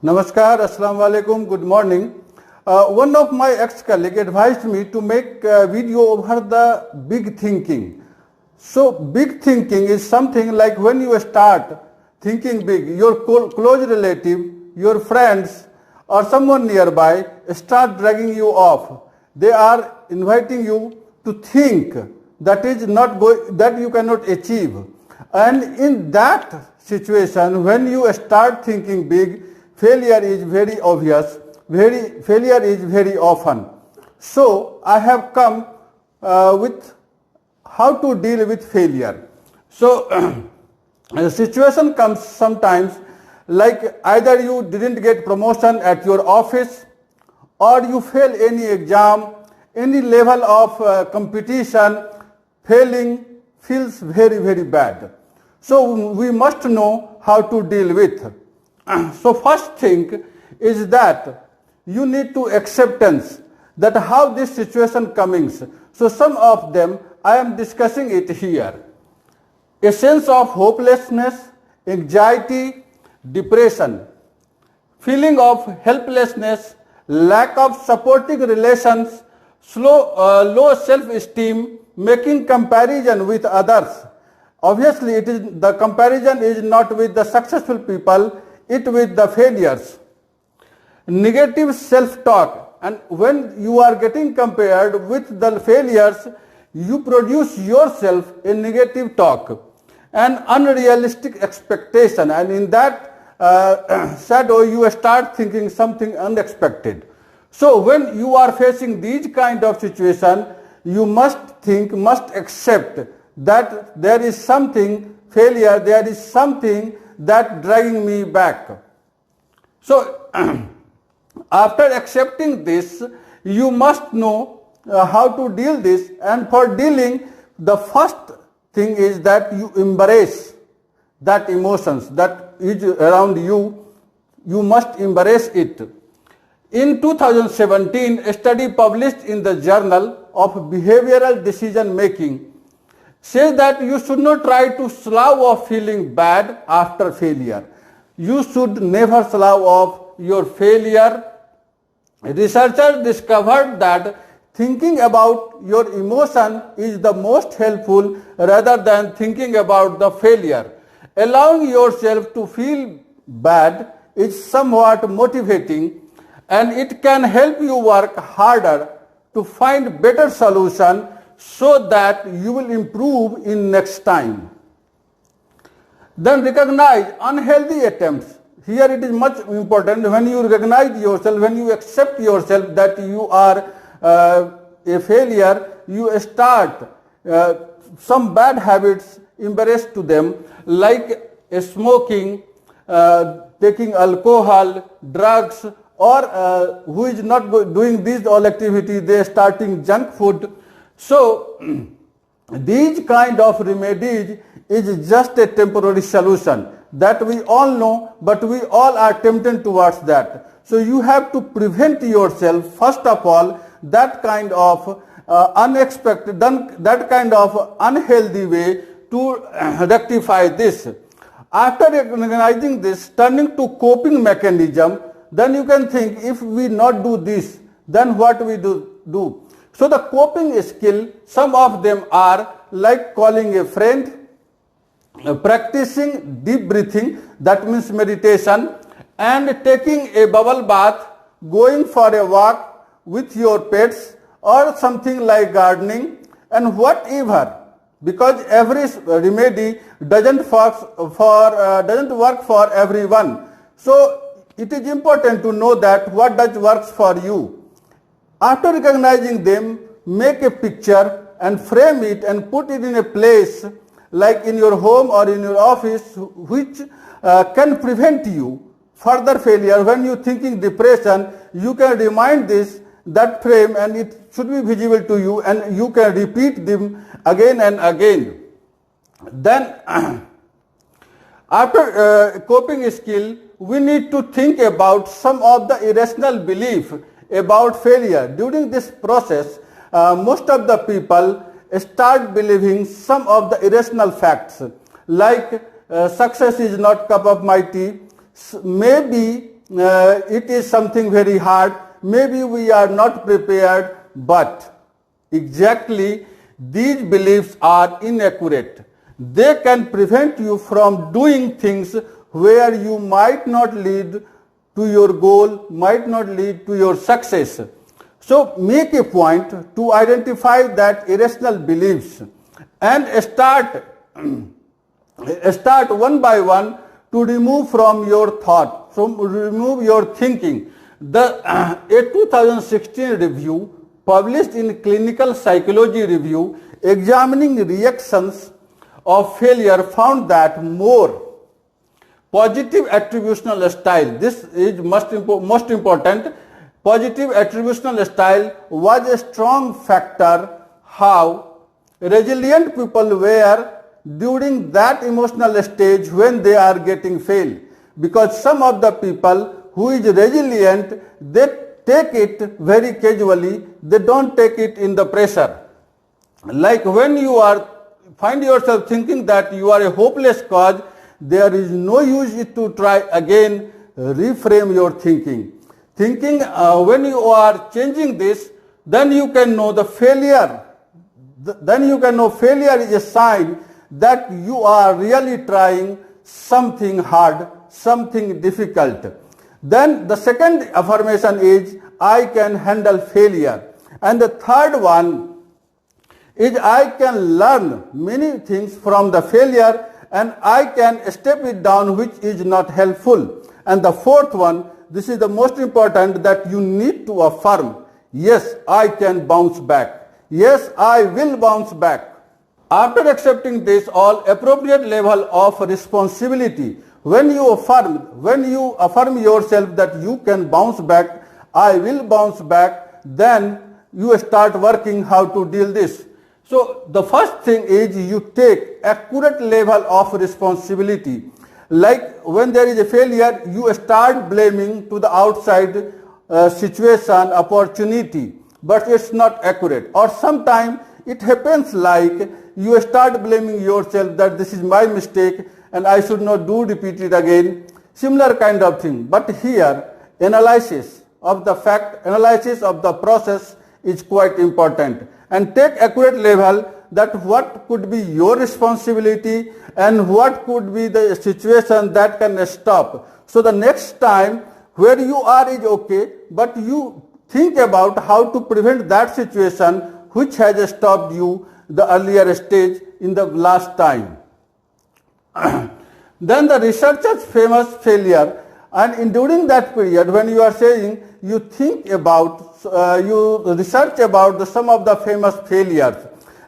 Namaskar, Assalamu alaikum, good morning. One of my ex-colleagues advised me to make a video over the big thinking. So big thinking is something like when you start thinking big, your close relative, your friends or someone nearby start dragging you off. They are inviting you to think that you cannot achieve. And in that situation, when you start thinking big, failure is very obvious, failure is very often. So I have come with how to deal with failure. So the situation comes sometimes like either you didn't get promotion at your office, or you fail any exam, any level of competition. Failing feels very, very bad. So we must know how to deal with. So first thing is that you need to acceptance that how this situation comes. So some of them I am discussing it here. A sense of hopelessness, anxiety, depression, feeling of helplessness, lack of supporting relations, low self-esteem, making comparison with others. Obviously, the comparison is not with the successful people, it with the failures. Negative self-talk, and when you are getting compared with the failures, you produce yourself a negative talk, an unrealistic expectation, and in that shadow you start thinking something unexpected. So when you are facing these kind of situation, you must accept that there is something failure, there is something that dragging me back. So after accepting this, you must know how to deal this, and for dealing, the first thing is that you embrace that emotions that is around you. You must embrace it. In 2017, a study published in the Journal of Behavioral Decision Making says that you should not try to slough off feeling bad after failure. You should never slough off your failure. Researchers discovered that thinking about your emotion is the most helpful rather than thinking about the failure. Allowing yourself to feel bad is somewhat motivating, and it can help you work harder to find better solution so that you will improve in next time. Then recognize unhealthy attempts. Here it is much important when you recognize yourself, when you accept yourself that you are a failure, you start some bad habits, embrace to them, like smoking, taking alcohol, drugs, or who is not doing these all activities, they are starting junk food. So these kind of remedies is just a temporary solution that we all know, but we all are tempted towards that. So you have to prevent yourself, first of all, that kind of unexpected, that kind of unhealthy way to rectify this. After recognizing this, turning to coping mechanism, then you can think, if we not do this, then what we do. So the coping skill, some of them are like calling a friend, practicing deep breathing, that means meditation, and taking a bubble bath, going for a walk with your pets, or something like gardening, and whatever, because every remedy doesn't work for everyone. So it is important to know that what does works for you. After recognizing them, make a picture and frame it and put it in a place like in your home or in your office, which can prevent you further failure. When you thinking depression, you can remind that frame, and it should be visible to you, and you can repeat them again and again. Then after coping skill, we need to think about some of the irrational belief about failure. During this process, most of the people start believing some of the irrational facts, like success is not cup of my tea, maybe it is something very hard, maybe we are not prepared, but exactly these beliefs are inaccurate. They can prevent you from doing things where you might not lead to your goal, might not lead to your success. So make a point to identify that irrational beliefs and start one by one to remove from your thought, remove your thinking. A 2016 review published in Clinical Psychology Review examining reactions of failure found that more positive attributional style, this is most important, positive attributional style was a strong factor how resilient people were during that emotional stage when they are getting failed. Because some of the people who is resilient, they take it very casually, they don't take it in the pressure. Like when you find yourself thinking that you are a hopeless cause, there is no use to try again, reframe your thinking. When you are changing this, then you can know the failure. Then you can know failure is a sign that you are really trying something hard, something difficult. Then the second affirmation is, I can handle failure. And the third one is, I can learn many things from the failure and I can step it down which is not helpful. And the fourth one, this is the most important, that you need to affirm, yes, I can bounce back. Yes, I will bounce back. After accepting this all appropriate level of responsibility, when you affirm yourself that you can bounce back, I will bounce back, then you start working how to deal this. So the first thing is you take accurate level of responsibility. Like when there is a failure, you start blaming to the outside situation, opportunity, but it's not accurate. Or sometimes it happens like you start blaming yourself that this is my mistake and I should not repeat it again. Similar kind of thing. But here, analysis of the fact, analysis of the process is quite important. And take accurate level that what could be your responsibility and what could be the situation that can stop. So the next time where you are is okay, but you think about how to prevent that situation which has stopped you the earlier stage in the last time. Then the researcher's famous failure, and during that period when you are saying, you think about, you research about some of the famous failures.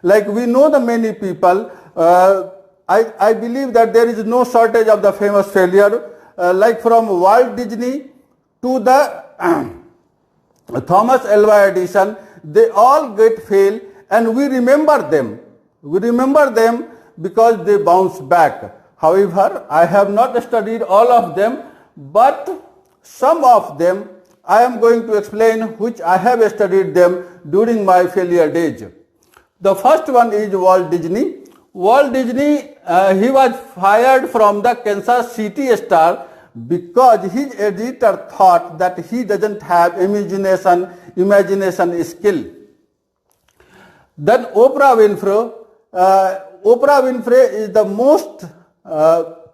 Like we know the many people, I believe that there is no shortage of the famous failure, like from Walt Disney to the Thomas Alva Edison, they all get failed and we remember them. We remember them because they bounce back. However, I have not studied all of them, but some of them I am going to explain which I have studied them during my failure days. The first one is Walt Disney. Walt Disney, he was fired from the Kansas City Star because his editor thought that he doesn't have imagination skill. Then Oprah Winfrey is the most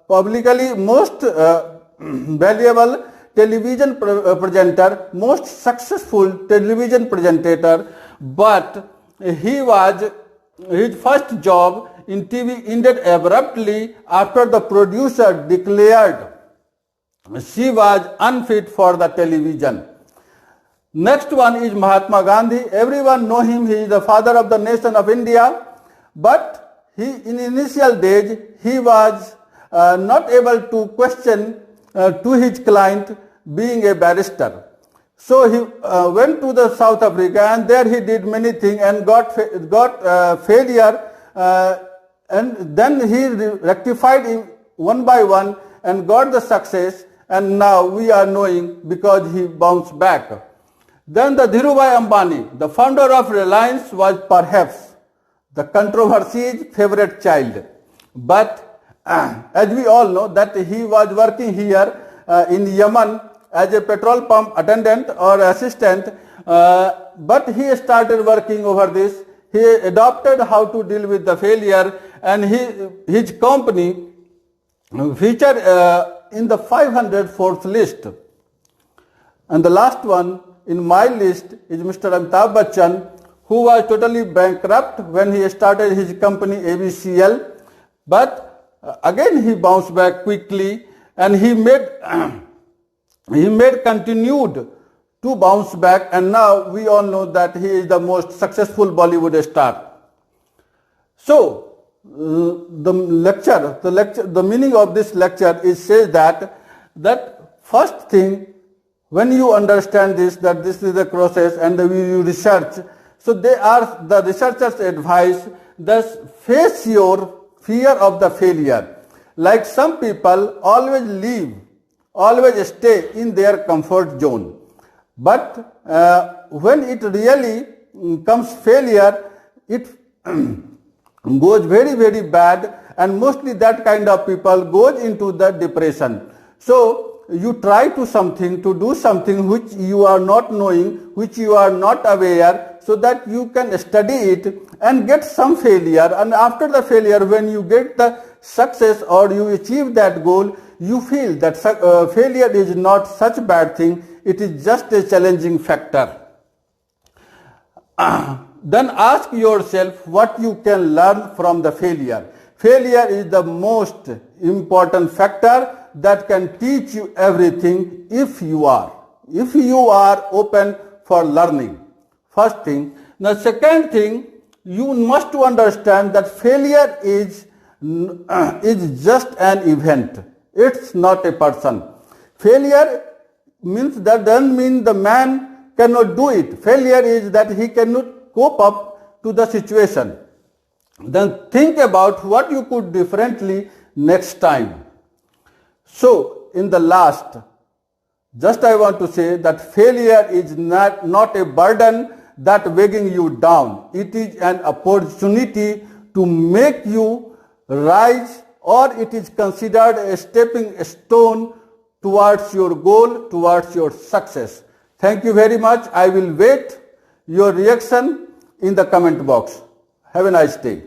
publicly most valuable television presenter, most successful television presenter, but his first job in TV ended abruptly after the producer declared she was unfit for the television. Next one is Mahatma Gandhi. Everyone know him. He is the father of the nation of India. But in initial days, he was not able to question to his client being a barrister. So he went to the South Africa and there he did many things and got failure. And then he rectified it one by one and got the success. And now we are knowing because he bounced back. Then the Dhirubhai Ambani, the founder of Reliance, was perhaps the controversy's favorite child. But as we all know that he was working here in Yemen as a petrol pump attendant or assistant, but he started working over this. He adopted how to deal with the failure, and his company featured in the 504th list. And the last one in my list is Mr. Amitabh Bachchan, who was totally bankrupt when he started his company ABCL, but again he bounced back quickly, and he made continued to bounce back, and now we all know that he is the most successful Bollywood star. So the meaning of this lecture says that first thing, when you understand this, that this is the process, and you research, so the researchers advise, thus face your fear of the failure. Like some people always stay in their comfort zone. But when it really comes failure, it goes very, very bad, and mostly that kind of people goes into the depression. So you try to do something which you are not knowing, which you are not aware, so that you can study it and get some failure, and after the failure, when you get the success or you achieve that goal, you feel that failure is not such a bad thing, it is just a challenging factor. Then ask yourself what you can learn from the failure. Failure is the most important factor that can teach you everything if you are open for learning. First thing. The second thing, you must understand that failure is just an event. It's not a person. Failure doesn't mean the man cannot do it. Failure is that he cannot cope up to the situation. Then think about what you could differently next time. So in the last, just I want to say that failure is not a burden that weighing you down. It is an opportunity to make you rise, or it is considered a stepping stone towards your goal, towards your success. Thank you very much. I will wait your reaction in the comment box. Have a nice day.